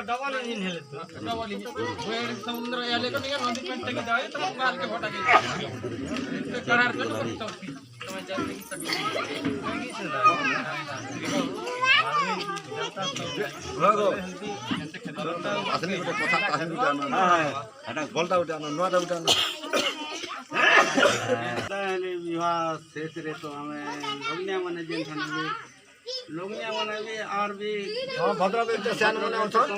Double engine है double engine समुद्र Yale को नहीं नदी पे टेक जाए तो मार के फटा के करार कर तो तुम्हें जानते की तक भागो असली को कथा काहिनी जाना हां एटा गोलटा उठाना नोटा उठाना ताले विवाह शेष रे तो हमें लोगनिया माने जेन थाने लोगनिया माने भी आर भी हां भद्रा में स्यान माने अछन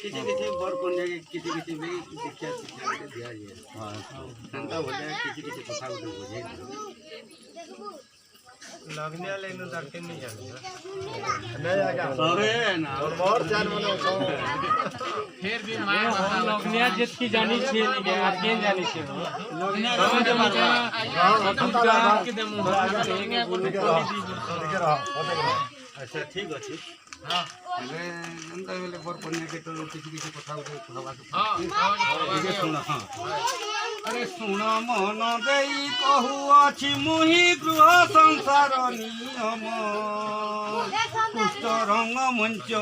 किसी किसी बर कोने किसी किसी भी शिक्षा शिक्षा के दिया है हां संता हो जाए किसी किसी कथा को बुझे लगने लेनो डरते नहीं जाने नहीं आ गया अरे ना और मोर स्यान माने फिर भी मां लगनिया जित की जानी छे नहीं गया और केन जानी छे लगनिया के देमु अच्छा ठीक अछि हां अरे अंत बेले बर कोने के तो किसी किसी कथा को हवा हां सुन हां अरे सुन मन देई कहू अछि मुहि गृह संसार नियम पुष्ट रंग मंच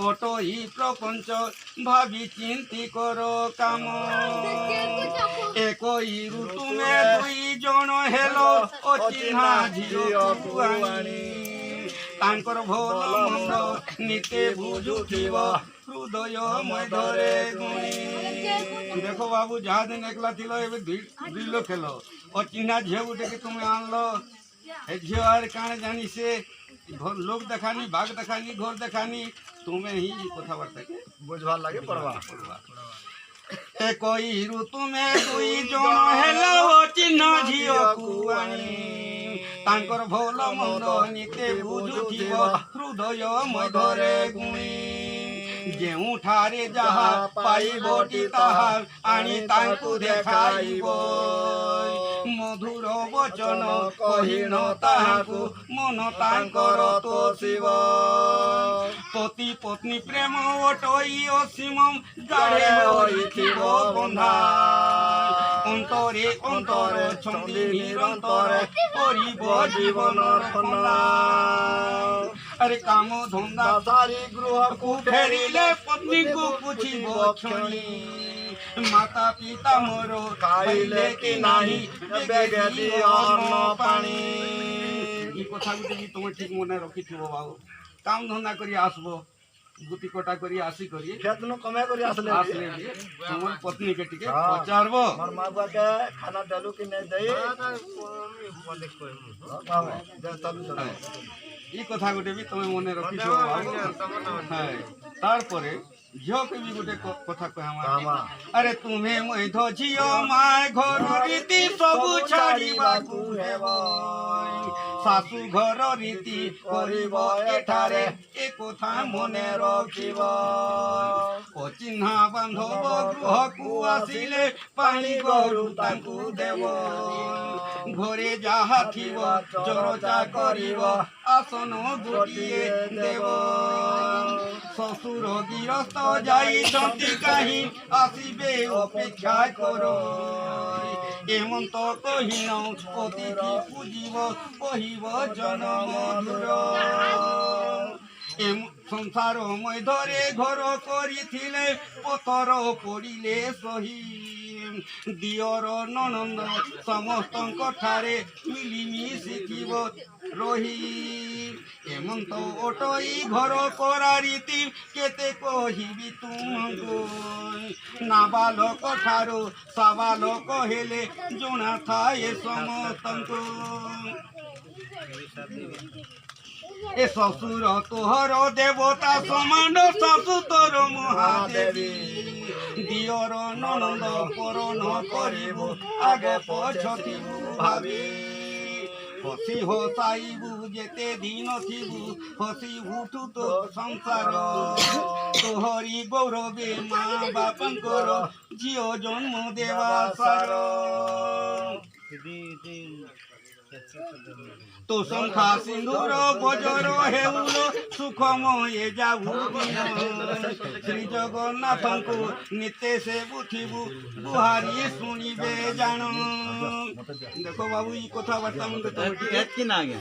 ओटोई प्रपंच भावी चिंती करो काम एकई ऋतु में दुई जन हेलो अचिन्हा झियो कुआणी तांकर भोल मंद निते बुझुथिव हृदय मधरे गुणी देखो बाबू जहाँ दिन एकला थिलो एबे दुई लोग खेलो अचिन्हा झियो गुटे के तुम्हें आनलो ए झियो आर काने जानी से लोग देखानी भाग देखानी घोर देखानी तुम्हें ही कथाबार्ता के बुझवा लागे पड़वा एकई ऋतु में दुई जन हेलो चिन्ह झियो कुआणी तांकर भोल मंद निते बुझुथिव हृदय मधरे गुणी जेउठारे जहा पाइबटी ताहार आनी तांकु देखाइब मधुर वचन कहिन ताहाकु मन तांकर तोषिब पति पत्नी प्रेम ओटई असीम गाढ़े होइथिब बंधा अंतरे अंतर छंदी निरंतर करिब जीवन खना अरे काम धंदा सारी गृह को फेरिले पत्नी को पूछिब क्षणी माता पिता मोर खाइले कि नाही बेगे दियो अन्न पानी ई कथा गुटे भी तुम ठीक मने रखिथिबो बाबू काम धंदा करी आसबो गुटी कोटा करी आसी करी खेत न कमे करी आसले तुम पत्नी के टिके पचारबो मोर मां बुआ के खाना देलु कि नहीं देई बाबा दे चलू ई कथा गुटे भी तुम मने रखिथिबो बाबू हाय तार परे झियो के भी गोटे कथा कह अरे तुम्हें मैध झियो माय घर रीति सबु छाड़ीबाकू हेब सासु घर रीति करिब एठारे ए कथा मने रखिब अचिन्हा बांधब गृह को आसिले पानी गरु तांकु देव घरे जाहा थिब चरचा करिब आसन गोटिए देव ससुर गिरस्त जाइछन्ति काहि आसिबे अपेक्षा करो एमंत कहिन अतिथि पूजिब कहिब जनम मधुर संसार मधरे घर करिथिले पतर पड़िले सही दियर ननंद समस्त ठारे मिलिमिशि थिब रही एमंत ओटई घर करा रीति केते कहिबि तुमको नाबालक ठारो साबालक हेले जଣା थाए समस्तंको ए ससुर तोहर देवता समान सासु तोर महादेवी दियर ननंद करण करिब आगे पछथिबु भाबी हसी हसाइबु जेते दिन थिबु हसी उठु तो संसार तोहरी गौरवे माँ बापंकर झियो जन्म देवा सार तो संखा सिंदूर बजर हेउलो ସୁଖମୟ ଯାଉ ଶ୍ରୀ ଜଗନ୍ନାଥଙ୍କୁ ନିତେ ସେ ବୁଥିବୁ ବୁହାରି ଶୁଣିବେ ଜାଣ। ଦେଖ ବାବୁ ଏଇ କଥାବାର୍ତ୍ତା ମୁଁ ଏତ୍କି ନା ଆଜ୍ଞା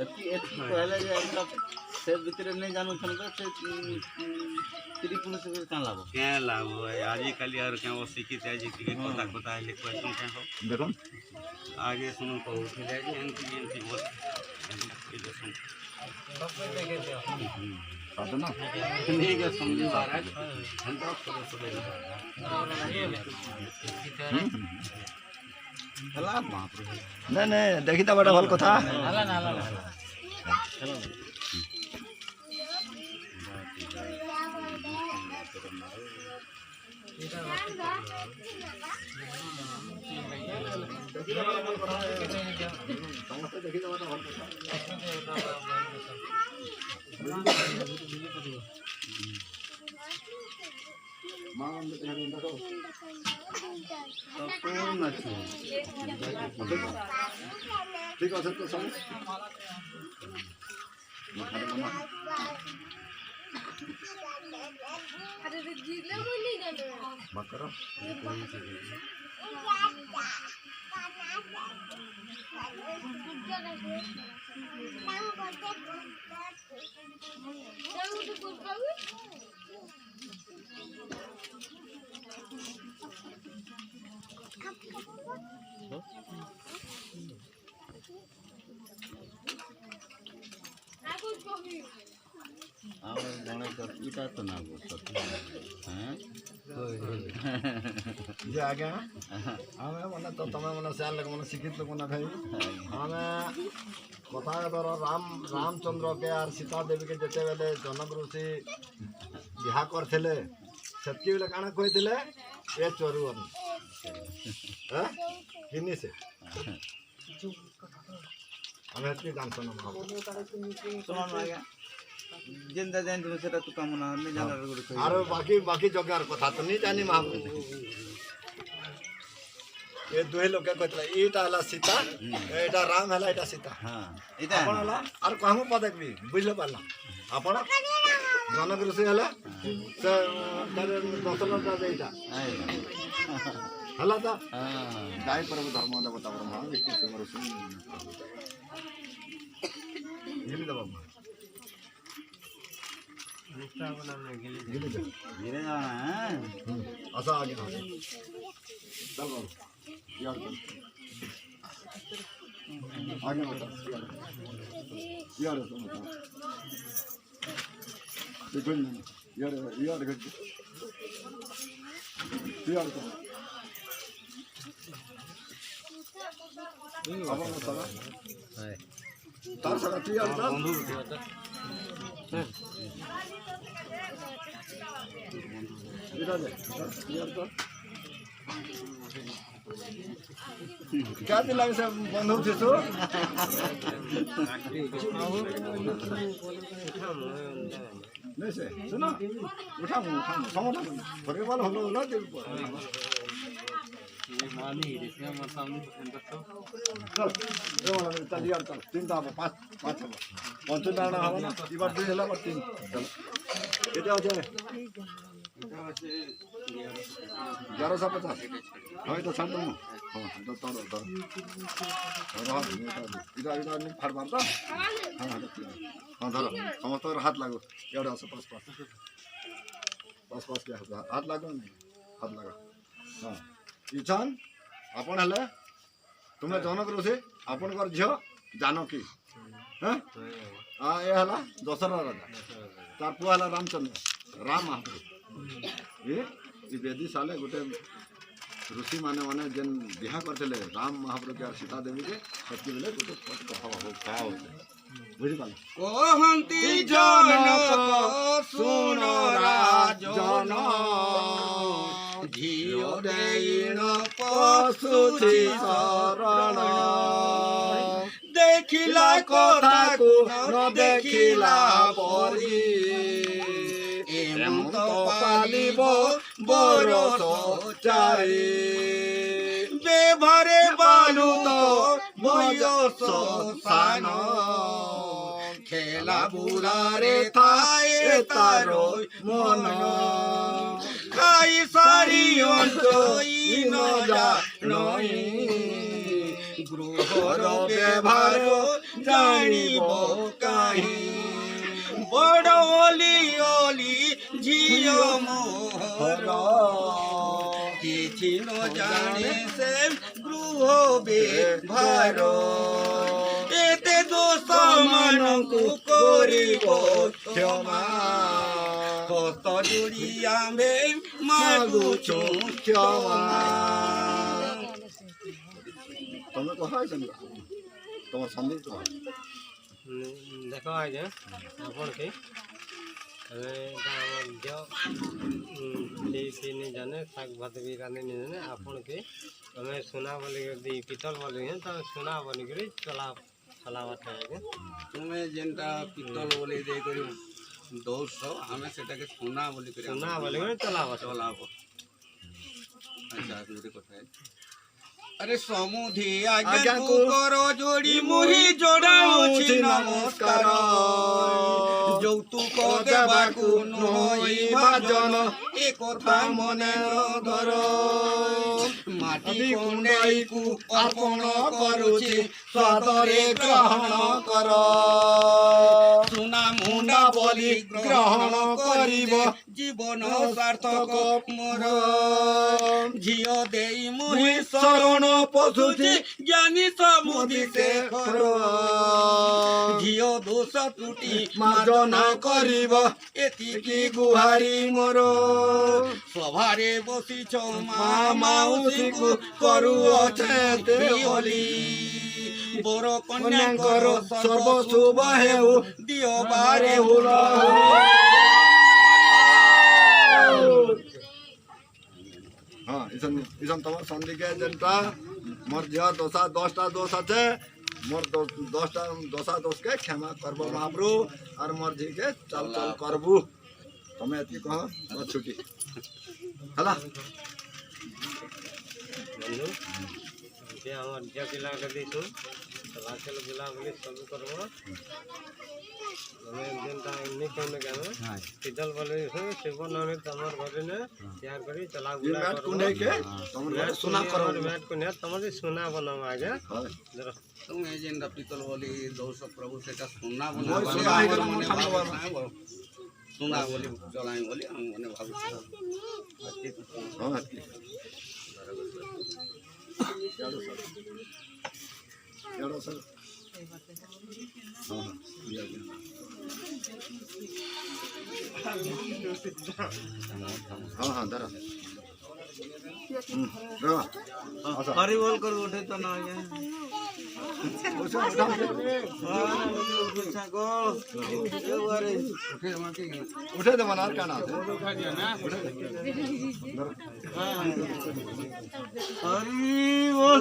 ଏତ୍କି କହିଲେ ଯେ ସେ ଭିତରେ ନେଇ ଜାଣୁଛନ୍ ତ ସେ ତିରି ପୁରୁଷ କାଁ ଲାଭ କେଁ ଲାଭ ଆଜିକାଲି ଆର କେଁ ଶିକ୍ଷିତ ଆଜି ଟିକେ କଥା କଥା ହେଲେ question କେଁ ହବ দেখুন ଆଗେ ଶୁଣ କହୁଥିଲେ ଯେ ଏମିତି ଏମିତି ବସ সাথে না ठीक है समझी महाराज घंटा ହେଲା ମହାପ୍ରଭୁ না না দেখি তো বড় ভাল কথা কোন আছে ঠিক আছে তো সব বাদ করো ଆଉ ଜଣେ ଇଟା ତ ନା হ্যাঁ যে আগে ଆମେ ମାନେ ତ ତମେ ମାନେ ସେ ଲୋକ ମାନେ ଶିକ୍ଷିତ ଲୋକ ନା ଭାଇ ଆମେ କଥା ଧର ରାମଚନ୍ଦ୍ରକେ ଆର୍ ସୀତା ଦେବୀକେ ଯେତେବେଳେ ଜନକ ଋଷି ବିହା କରିଥିଲେ ସେତିକି ବେଳେ କାଣା କହିଥିଲେ ଏ ଚରୁଅନି କିନି ସେ ଆମେ ଏତିକି ଜାଣିଛୁ ନା ଶୁଣ ଆଜ୍ଞା ଯେନ୍ତା ଜାଣିଥିବ ସେଟା ତୁ କାମ ନା ନି ଜାଣାର ଗୋଟେ আর বাকি জগার কথা তো নি জানি মহাপ্রভু এ দুই লোকে কইতলা এইটা হলা সীতা এটা রাম হলা এটা সীতা হ্যাঁ এটা আপন হলা আর কাহু পদকবি বুঝলে পারলাম আপন জনক ঋষি হলা সে দশরথ রাজা এইটা হলা তো গাই পরব ধর্ম দেবতা ব্রহ্মা বিষ্ণু কুমার ঋষি গিলি দেব ধীরে যাওয়া না হ্যাঁ আসা আগে না চল বাবু ইয়ার চল आगे बता यार देखो यार यार यार अब साला है तार साला यार बंधु इधर दे यार तो क्या दिला से बंधु थे तो नहीं से सुनो उठा समझ थोड़े बाल हम लोग ना दे मानी इसमें हमारे सामने चल ये वाला चल यार चल तीन ता पांच पांच पांच डाना हवा ना ये बार 2 हला बार 3 चल कितना हो जाए 1150 हाँ तो शांत हूँ हाँ तो तारो हाँ इधर इधर नहीं फाड़ मारता हाँ हाँ धरो समझ तो हाथ लागो यार आस पास पास पास पास क्या हाथ लागो नहीं हाथ लगा हाँ इच्छान अपन हले तुम्हें जनक ऋषि अपन कर झियो जानकी हाँ हाँ ये हला दशरथ राजा तार पुआ हला रामचंद्र राम महाप्रभु ये बेदी साले गोटे ऋषि माने माने जेन बिहा करथिले राम महाप्रभु और सीता देवी के सत्य बेले गोटे कथा हो का हो बुझि पाल कहंती जनक सुन राजन झियो देइन पशुथि शरण देखिला कथा को न देखिला परी एमत पालिब बरस चारी बेभरे बालु तो बयस सान খেলা বুলারে থায়ে তারো মন খাই সারি অন্তই নজা নই গৃহর ব্যবহার জানিব কাহি বড় অলি অলি ঝিও মোহর କିଛି ନ ଜାଣେ ସେ ଗୃହ ବ୍ୟବହାର ଏତେ ଦୋଷ ମାନଙ୍କୁ କରିବ କ୍ଷମା ହସ୍ତ ଯୋଡ଼ି ଆମେ ମାଗୁଛୁ କ୍ଷମା ତମେ କହ ତମ ସନ୍ଧି କହ ଦେଖ ଆଜ୍ଞା ଆପଣ କି तीन जाने शाग भात भी रानी नहीं जाने आपन के हमें सुना बोली दी पितल बोली है तो सुना बोली करी चलावत है ତୁମେ ଯେନ୍ଟା ପିତ୍ତଲ ବୋଲି ଦେଇକରି ଦଉଛ ଆମେ ସେଟାକେ ସୁନା ବୋଲି କରି सुना बोली करी चलावत ଚଲାବ ଆଚ୍ଛା ଗୋଟେ କଥା ଆରେ ସମୁଧି ଆଜ୍ଞାକୁ କର ଯୋଡ଼ି ମୁହି ଯୋଡ଼ାଉଛି ନମସ୍କାର ଯୌତୁକ ଦେବାକୁ ନହଇବା ଜନ ଏ କଥା ମନେ ଧର ମାଟି କୁଣ୍ଡାଇକୁ ଅର୍ପଣ କରୁଛି ସ୍ୱାଦରେ ଗ୍ରହଣ କର ସୁନା ମୁଣ୍ଡା ବୋଲି ଗ୍ରହଣ କରିବ ଜୀବନ ସାର୍ଥକ ମୋର ଝିଅ ଦେଇ ମୁହିଁ ଶରଣ ପଶୁଛି ଜ୍ଞାନୀ ସମୁଧି ଶେଖର ଝିଅ ଦୋଷ ତ୍ରୁଟି ମାର୍ଜନା କରିବ ଏତିକି ଗୁହାରି ମୋର ସଭାରେ ବସିଛ ମା ମାଉସୀକୁ କରୁଅଛେ ଦେଓଲି ବର କନ୍ୟାଙ୍କର ସର୍ବ ଶୁଭ ହେଉ ଦିଅ ବାରେ ହୁଳ ହଁ ଇସନ୍ ତମର ସନ୍ଧିକେ ଯେନ୍ଟା মোর ঝিଅ দোষা 10টা দোষ আছে মোর 10টা দোষা দোষকে ক্ষমা করব মহাপ্রভু আর মোর ঝিকে চল চল করবু তুমি এতি কহ তো ছুটি হলা বন্ধু যে আমার যে পিলা দিছু চলাচল বুলা বলি সব করব আমি যেটা এমনি কেন কেন পিতল বলে শিব নামে তোমার ঘরে না তৈয়ার করি চলা বুলা ম্যাট কুনে কে তোমার ঘরে সোনা করব ম্যাট কোনে তোমাদের সোনা বানাবো আগে ধরো ତୁମେ ଯେନ୍ଟା ପିତ୍ତଲ ବୋଲି ଦଉଛ ପ୍ରଭୁ ସେଟା ସୁନା ମୋର ସୁନା ହେଇଗଲା, ମୋର ଠାକୁର ସୁନା ବୋଲି ଚଲାଇ ବୋଲି ଆମେ ମାନେ ଭାବୁଛୁ ହଁ ଏତି ଏଡો સર હા હા ધરા हरी बोल कर उठे तो ना आगे ઉઠે તો મને કાના हरी बोल